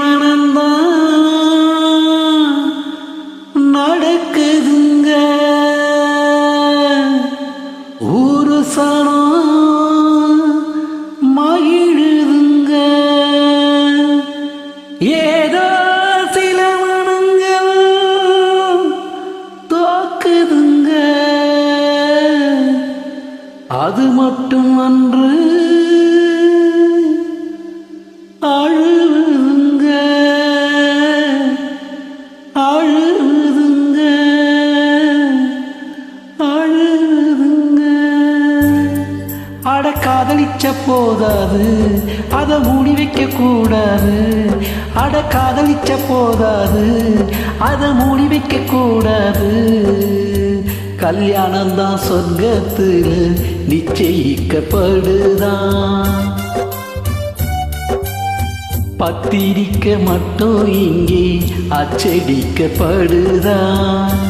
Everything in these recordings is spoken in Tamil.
மனந்தான் நடக்குதுங்க ஊரு சனம் மகிழுதுங்க ஏதோ சில மனங்கள் தோக்குதுங்க அது மட்டும் அன்று அழுதுங்க அழுதுங்க அழுதுங்க அட காதலிச்ச போதாது அதை மூடி வைக்க கூடாது அட காதலிச்ச போதாது அதை மூடி வைக்க கூடாது கல்யாணம் தான் சொர்க்கத்தில் நிச்சயிக்கப்படுதான் பத்திரிக்க மட்டும் இங்கே அச்சடிக்கப்படுதான்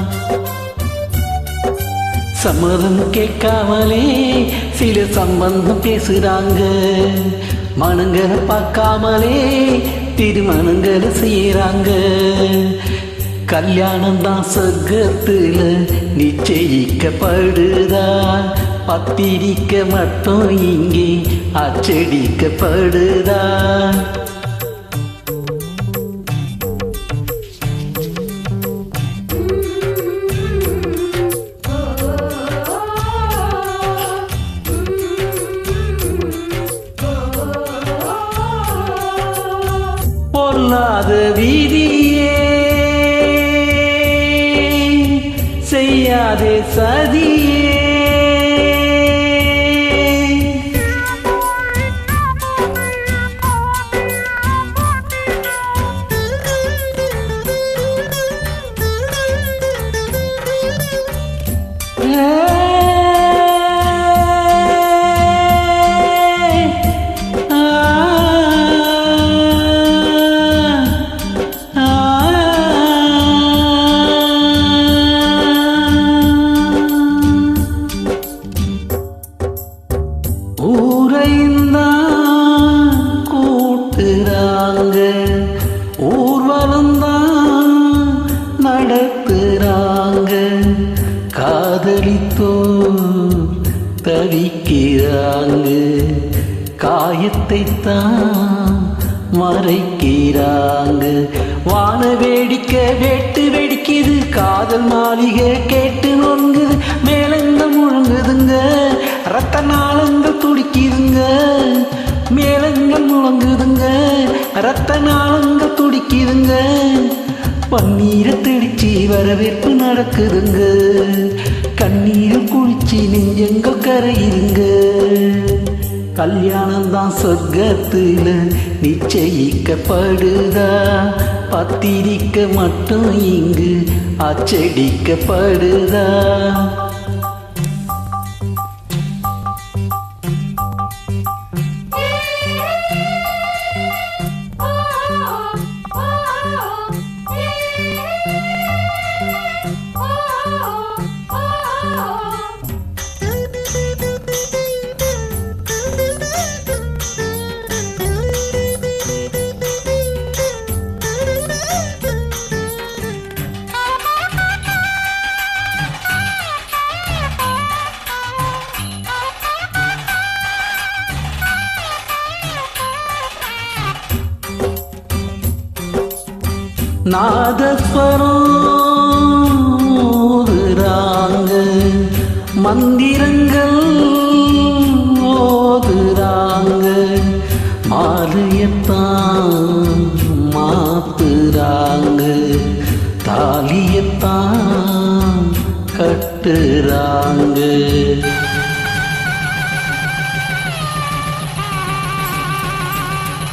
சம்மதம் கேட்காமலே சில சம்பந்தம் பேசுறாங்க மனங்களை பார்க்காமலே திருமணங்களை செய்யறாங்க கல்யாணம் தான் சொர்க்கத்தில் நிச்சயிக்கப்படுதா பத்திரிக்க மட்டும் இங்கே அச்சடிக்கப்படுதா பொல்லாத வீதியே செய்யாதே சதியே ஊரைந்தான் கூட்டுறாங்க ஊர்வலந்தான் நடத்துறாங்க காதலித்தோ தவிக்கிறாங்க காயத்தை தான் மறைக்கிறாங்க வான வேடிக்கை வேட்டு வெடிக்குது காதல் மாளிகை கேட்டு நொங்குது மேலங்க முழங்குதுங்க ரத்த நாளங்கள் துடிக்குதுங்க மேலங்கள் முழங்குதுங்க ரத்த நாளங்கள் துடிக்குதுங்க பன்னீரை தெளிச்சு வரவேற்பு நடக்குதுங்க கண்ணீரில் குளிச்சு நெஞ்சங்கள் கரையுதுங்க கல்யாணம் தான் சொர்க்கத்தில் நிச்சயிக்கப்படுதா பத்திரிக்க மட்டும் இங்கு அச்சடிக்கப்படுதா நாதஸ்வரம் ஓதுறாங்க மந்திரங்கள் ஓதுறாங்க மாலையத்தான் மாத்துறாங்க தாலியத்தான் கட்டுறாங்க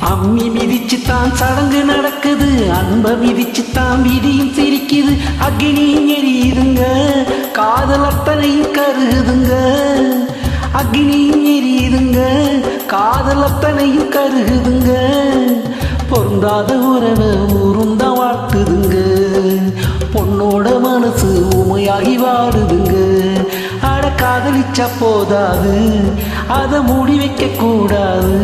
அம்மி மிதிச்சுத்தான் சடங்கு நடக்குது அன்ப மிதிச்சுத்தான் விதியும் சிரிக்குது அக்னியும் எரியுதுங்க காதல் அத்தனையும் கருகுதுங்க அக்னியும் எரியுதுங்க காதல் அத்தனையும் கருகுதுங்க பொருந்தாத உறவை ஊரும் தான் வாழ்த்துதுங்க பொண்ணோட மனசு உமையாகி வாடுதுங்க அட காதலிச்சா போதாது அதை மூடி வைக்க கூடாது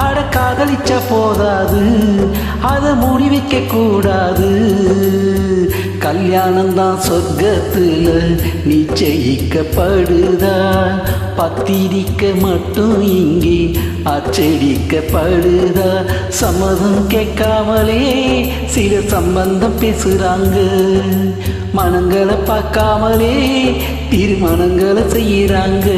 அட காதலிச்சா போதாது அதை மூடி வைக்க கூடாது. கல்யாணம் தான் சொர்க்கத்துல நிச்சயிக்கப்படுதா, பத்திரிக்க மட்டும் இங்கே அச்சடிக்கப்படுதா. சம்மதம் கேட்காமலே சில சம்பந்தம் பேசுறாங்க, மனங்களை பார்க்காமலே திருமணங்களை செய்யறாங்க.